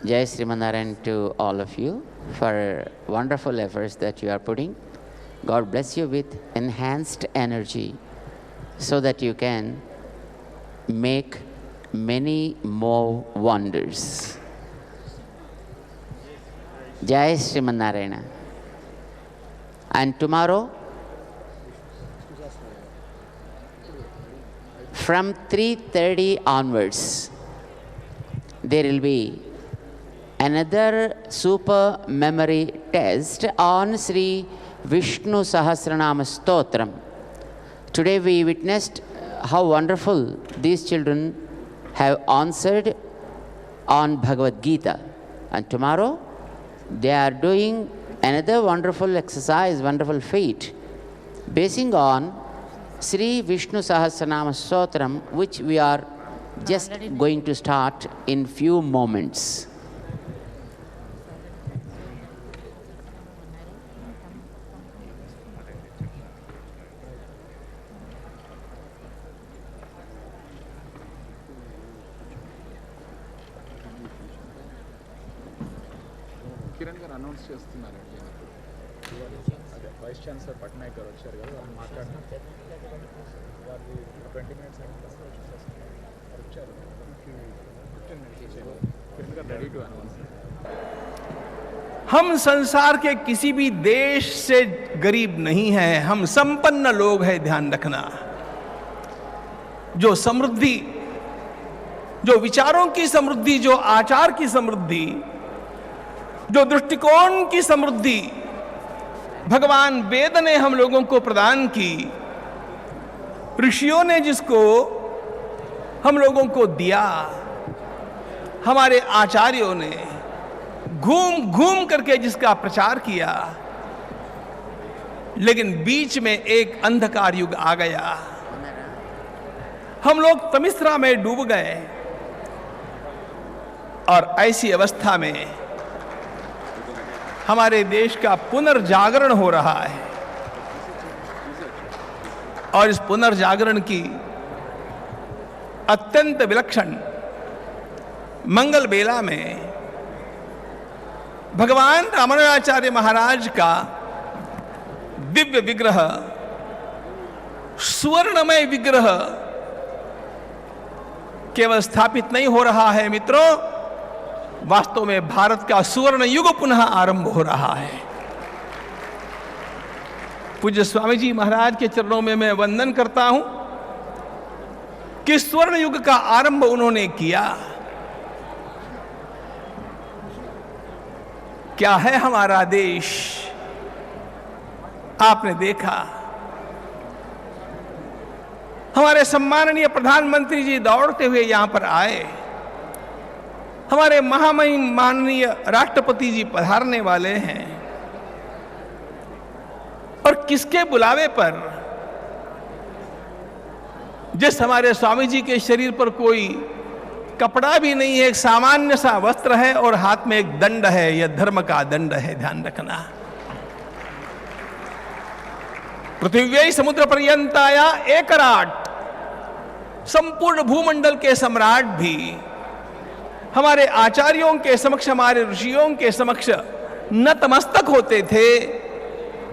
Jai Srimanarayan to all of you for wonderful efforts that you are putting. God bless you with enhanced energy so that you can make many more wonders. Jai Srimanarayana. And tomorrow, from 3:30 onwards, there will be another super memory test on Sri Vishnu Sahasranama Stotram. Today we witnessed how wonderful these children have answered on Bhagavad Gita. And tomorrow they are doing another wonderful exercise, wonderful feat, basing on Sri Vishnu Sahasranama Stotram, which we are just going to start in few moments. Kiran గారు announce చేస్తున్నారండి. అదే vice chancellor Patnaik గారు వచ్చారు కదా, వాళ్ళు మాట్లాడిన వాళ్ళు 20 minutes వచ్చారు. కిరణ్ గారు రెడీ టు అనౌన్స్. हम संसार के किसी भी देश से गरीब नहीं हैं, हम संपन्न लोग हैं, ध्यान रखना। जो समृद्धि, जो विचारों की समृद्धि, जो आचार की समृद्धि, जो दृष्टिकोण की समृद्धि भगवान वेद ने हम लोगों को प्रदान की, ऋषियों ने जिसको हम लोगों को दिया, हमारे आचार्यों ने घूम घूम करके जिसका प्रचार किया, लेकिन बीच में एक अंधकार युग आ गया। हम लोग तमिश्रा में डूब गए और ऐसी अवस्था में हमारे देश का पुनर्जागरण हो रहा है। और इस पुनर्जागरण की अत्यंत विलक्षण मंगल बेला में भगवान रामानुजाचार्य महाराज का दिव्य विग्रह, सुवर्णमय विग्रह केवल स्थापित नहीं हो रहा है मित्रों, वास्तव में भारत का सुवर्ण युग पुनः आरंभ हो रहा है। पूज्य स्वामी जी महाराज के चरणों में मैं वंदन करता हूं कि स्वर्ण युग का आरंभ उन्होंने किया। क्या है हमारा देश, आपने देखा। हमारे सम्माननीय प्रधानमंत्री जी दौड़ते हुए यहां पर आए, हमारे महामहिम माननीय राष्ट्रपति जी पधारने वाले हैं, और किसके बुलावे पर, जिस हमारे स्वामी जी के शरीर पर कोई कपड़ा भी नहीं है, एक सामान्य सा वस्त्र है और हाथ में एक दंड है, यह धर्म का दंड है, ध्यान रखना। पृथ्वी समुद्र पर्यंताया एकराट, संपूर्ण भूमंडल के सम्राट भी हमारे आचार्यों के समक्ष, हमारे ऋषियों के समक्ष नतमस्तक होते थे।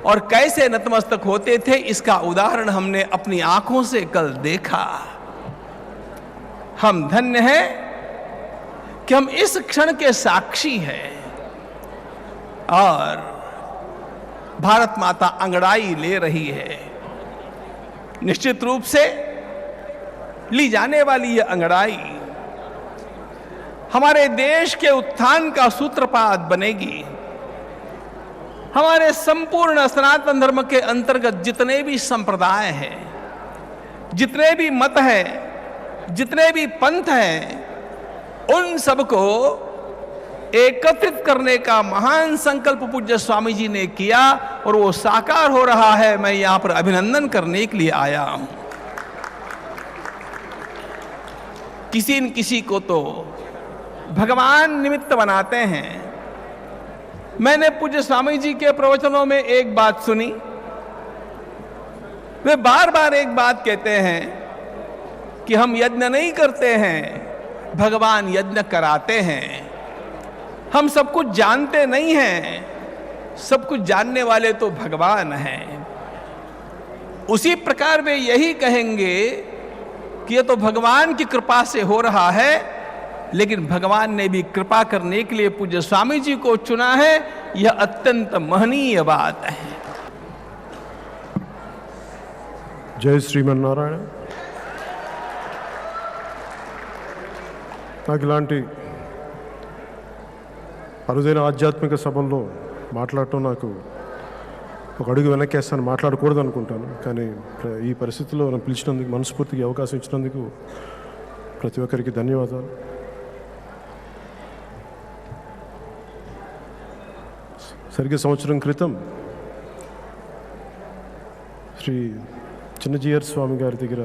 और कैसे नतमस्तक होते थे, इसका उदाहरण हमने अपनी आंखों से कल देखा। हम धन्य हैं कि हम इस क्षण के साक्षी हैं और भारत माता अंगड़ाई ले रही है। निश्चित रूप से ली जाने वाली यह अंगड़ाई हमारे देश के उत्थान का सूत्रपात बनेगी। हमारे संपूर्ण सनातन धर्म के अंतर्गत जितने भी संप्रदाय हैं, जितने भी मत हैं, जितने भी पंथ हैं, उन सबको एकत्रित करने का महान संकल्प पूज्य स्वामी जी ने किया और वो साकार हो रहा है। मैं यहां पर अभिनंदन करने के लिए आया हूं। किसी न किसी को तो भगवान निमित्त बनाते हैं। मैंने पूज्य स्वामी जी के प्रवचनों में एक बात सुनी, वे बार बार एक बात कहते हैं कि हम यज्ञ नहीं करते हैं, भगवान यज्ञ कराते हैं। हम सब कुछ जानते नहीं हैं, सब कुछ जानने वाले तो भगवान हैं। उसी प्रकार वे यही कहेंगे कि ये तो भगवान की कृपा से हो रहा है, लेकिन भगवान ने भी कृपा करने के लिए पूज्य स्वामी जी को चुना है। यह अत्यंत महनीय बात है। जय श्रीमन्नारायण। నాకు ఇలాంటి అరుదైన ఆధ్యాత్మిక సభల్లో మాట్లాడటం నాకు ఒక అడుగు వెనక్కేస్తాను, మాట్లాడకూడదు అనుకుంటాను. కానీ ఈ పరిస్థితుల్లో నన్ను పిలిచినందుకు, మనస్ఫూర్తిగా అవకాశం ఇచ్చినందుకు ప్రతి ఒక్కరికి ధన్యవాదాలు. సరిగ్గా సంవత్సరం క్రితం శ్రీ చిన్నజీయర్ స్వామి గారి దగ్గర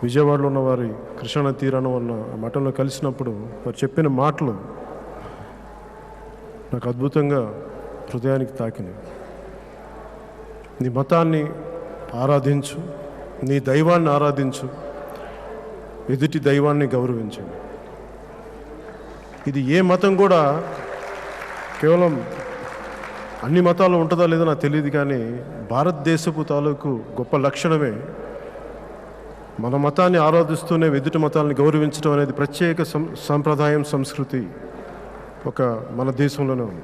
విజయవాడలో ఉన్న వారి కృష్ణా తీరాన ఉన్న మఠంలో కలిసినప్పుడు వారు చెప్పిన మాటలు నాకు అద్భుతంగా హృదయానికి తాకినాయి. నీ మతాన్ని ఆరాధించు, నీ దైవాన్ని ఆరాధించు, ఎదుటి దైవాన్ని గౌరవించు. ఇది ఏ మతం కూడా కేవలం అన్ని మతాలు ఉంటుందా లేదో నాకు తెలియదు, కానీ భారతదేశపు తాలూకు గొప్ప లక్షణమే మన మతాన్ని ఆరాధిస్తూనే ఎదుటి మతాలను గౌరవించడం అనేది ప్రత్యేక సంప్రదాయం, సంస్కృతి ఒక మన దేశంలోనే ఉంది.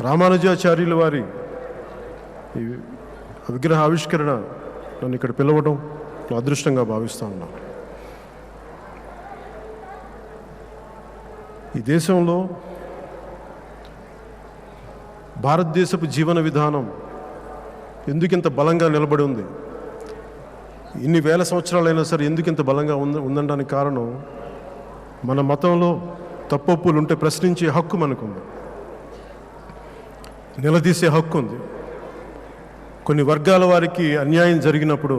రామానుజాచార్యుల వారి ఈ విగ్రహ ఆవిష్కరణ నన్ను ఇక్కడ పిలవడం అదృష్టంగా భావిస్తూ ఉన్నాను. ఈ దేశంలో భారతదేశపు జీవన విధానం ఎందుకింత బలంగా నిలబడి ఉంది, ఇన్ని వేల సంవత్సరాలైనా సరే ఎందుకింత బలంగా ఉందనడానికి కారణం మన మతంలో తప్పొప్పులు ఉంటే ప్రశ్నించే హక్కు మనకుంది, నిలదీసే హక్కు ఉంది. కొన్ని వర్గాల వారికి అన్యాయం జరిగినప్పుడు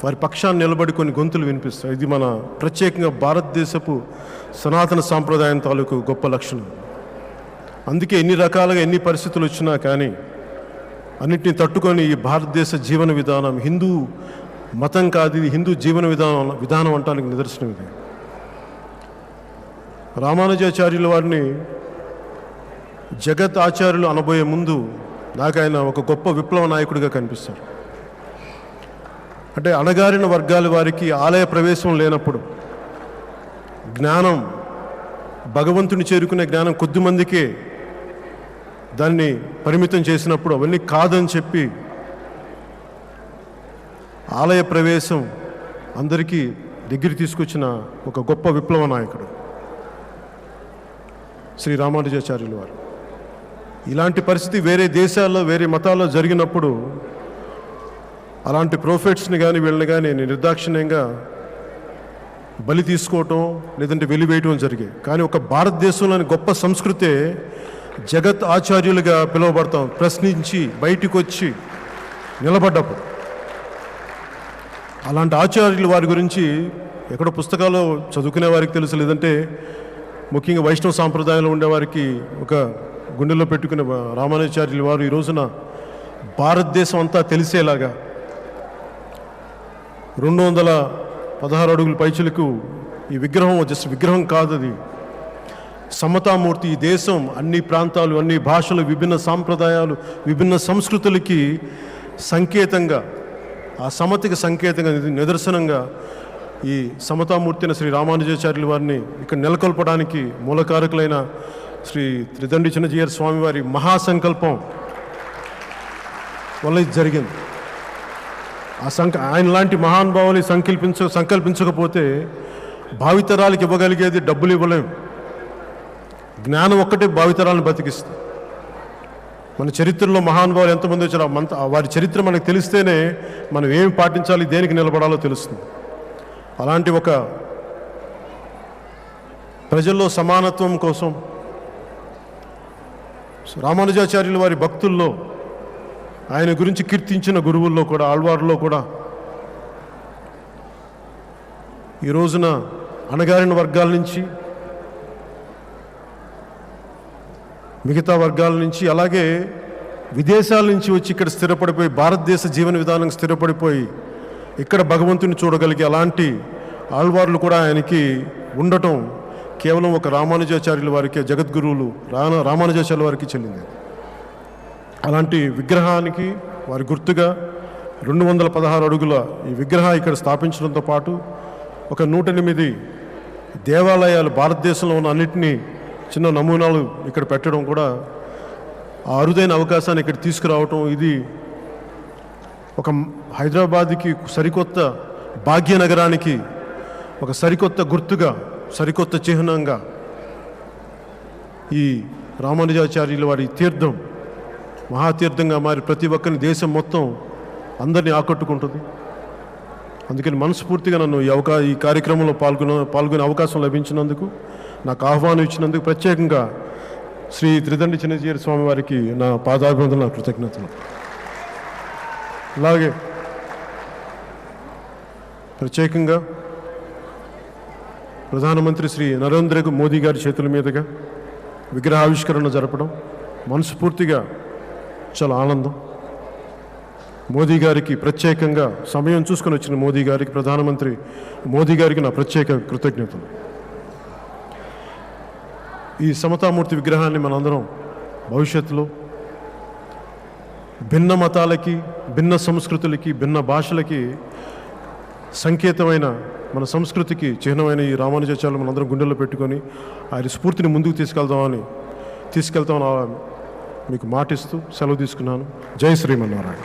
వారి పక్షాన్ని నిలబడి కొన్ని గొంతులు వినిపిస్తాయి. ఇది మన ప్రత్యేకంగా భారతదేశపు సనాతన సాంప్రదాయం తాలూకు గొప్ప లక్షణం. అందుకే ఎన్ని రకాలుగా ఎన్ని పరిస్థితులు వచ్చినా కానీ అన్నిటిని తట్టుకొని ఈ భారతదేశ జీవన విధానం హిందూ మతం కాదు, ఇది హిందూ జీవన విధానం అంటానికి నిదర్శనం ఇది. రామానుజాచార్యుల వారిని జగత్ ఆచార్యులు అనబోయే ముందు నాకు ఆయన ఒక గొప్ప విప్లవ నాయకుడిగా కనిపిస్తారు. అంటే అణగారిన వర్గాల వారికి ఆలయ ప్రవేశం లేనప్పుడు, జ్ఞానం భగవంతుని చేరుకునే జ్ఞానం కొద్దిమందికే దాన్ని పరిమితం చేసినప్పుడు అవన్నీ కాదని చెప్పి ఆలయ ప్రవేశం అందరికీ దగ్గర తీసుకొచ్చిన ఒక గొప్ప విప్లవ నాయకుడు శ్రీ రామానుజాచార్యుల వారు. ఇలాంటి పరిస్థితి వేరే దేశాల్లో వేరే మతాల్లో జరిగినప్పుడు అలాంటి ప్రోఫెట్స్ని కానీ వీళ్ళని కానీ నిర్దాక్షిణ్యంగా బలి తీసుకోవటం లేదంటే వెలివేయటం జరిగాయి. కానీ ఒక భారతదేశంలోని గొప్ప సంస్కృతే జగత్ ఆచార్యులుగా పిలువబడతాం. ప్రశ్నించి బయటికి వచ్చి నిలబడ్డప్పుడు అలాంటి ఆచార్యులు వారి గురించి ఎక్కడో పుస్తకాల్లో చదువుకునే వారికి తెలుసు, లేదంటే ముఖ్యంగా వైష్ణవ సాంప్రదాయంలో ఉండేవారికి ఒక గుండెల్లో పెట్టుకునే రామానుజాచార్యుల వారు ఈ రోజున భారతదేశం అంతా తెలిసేలాగా 216 అడుగుల పైచులకు ఈ విగ్రహం జస్ట్ విగ్రహం కాదు, అది సమతామూర్తి. ఈ దేశం అన్ని ప్రాంతాలు, అన్ని భాషలు, విభిన్న సాంప్రదాయాలు, విభిన్న సంస్కృతులకి సంకేతంగా, ఆ సమతకి సంకేతంగా నిదర్శనంగా ఈ సమతామూర్తి అయిన శ్రీ రామానుజాచార్యుల వారిని ఇక్కడ నెలకొల్పడానికి మూలకారకులైన శ్రీ త్రిదండి చిన్నజీయర్ స్వామి వారి మహాసంకల్పం వల్ల ఇది జరిగింది. ఆయన లాంటి మహానుభావులు సంకల్పించకపోతే భావితరాలకు ఇవ్వగలిగేది డబ్బులు ఇవ్వలేము, జ్ఞానం ఒక్కటే భావితరాలను బతికిస్తుంది. మన చరిత్రలో మహానుభావులు ఎంతమంది వచ్చారో వారి చరిత్ర మనకు తెలిస్తేనే మనం ఏమి పాటించాలి, దేనికి నిలబడాలో తెలుస్తుంది. అలాంటి ఒక ప్రజల్లో సమానత్వం కోసం రామానుజాచార్యుల వారి భక్తుల్లో, ఆయన గురించి కీర్తించిన గురువుల్లో కూడా, ఆళ్వార్లో కూడా ఈ రోజున అణగారిన వర్గాల నుంచి, మిగతా వర్గాల నుంచి, అలాగే విదేశాల నుంచి వచ్చి ఇక్కడ స్థిరపడిపోయి భారతదేశ జీవన విధానం స్థిరపడిపోయి ఇక్కడ భగవంతుని చూడగలిగే అలాంటి ఆళ్వార్లు కూడా ఆయనకి ఉండటం కేవలం ఒక రామానుజాచార్యుల వారికి, జగద్గురువులు రామానుజాచార్యుల వారికి చెల్లింది. అలాంటి విగ్రహానికి వారి గుర్తుగా 216 అడుగుల ఈ విగ్రహం ఇక్కడ స్థాపించడంతో పాటు ఒక 108 దేవాలయాలు భారతదేశంలో ఉన్న అన్నిటినీ చిన్న నమూనాలు ఇక్కడ పెట్టడం కూడా ఆ అరుదైన అవకాశాన్ని ఇక్కడ తీసుకురావటం, ఇది ఒక హైదరాబాద్కి సరికొత్త భాగ్యనగరానికి ఒక సరికొత్త గుర్తుగా, సరికొత్త చిహ్నంగా ఈ రామానుజాచార్యుల వారి తీర్థం మహాతీర్థంగా మారి ప్రతి ఒక్కరిని, దేశం మొత్తం అందరినీ ఆకట్టుకుంటుంది. అందుకని మనస్ఫూర్తిగా నన్ను ఈ కార్యక్రమంలో పాల్గొనే అవకాశం లభించినందుకు, నాకు ఆహ్వానం ఇచ్చినందుకు ప్రత్యేకంగా శ్రీ త్రిదండి చిన్నజీయర్ స్వామి వారికి నా పాదాభివందన, కృతజ్ఞతలు. అలాగే ప్రత్యేకంగా ప్రధానమంత్రి శ్రీ నరేంద్ర మోదీ గారి చేతుల మీదుగా విగ్రహావిష్కరణ జరపడం మనస్ఫూర్తిగా చాలా ఆనందం. మోదీ గారికి ప్రత్యేకంగా సమయం చూసుకొని వచ్చిన మోదీ గారికి, ప్రధానమంత్రి మోదీ గారికి నా ప్రత్యేక కృతజ్ఞతలు. ఈ సమతామూర్తి విగ్రహాన్ని మనందరం భవిష్యత్తులో భిన్న మతాలకి, భిన్న సంస్కృతులకి, భిన్న భాషలకి సంకేతమైన, మన సంస్కృతికి చిహ్నమైన ఈ రామానుజాచార్యులు మనందరం గుండెల్లో పెట్టుకొని ఆయన స్ఫూర్తిని ముందుకు తీసుకెళ్తామని మీకు మాటిస్తూ సెలవు తీసుకున్నాను. జై శ్రీమన్నారాయణ.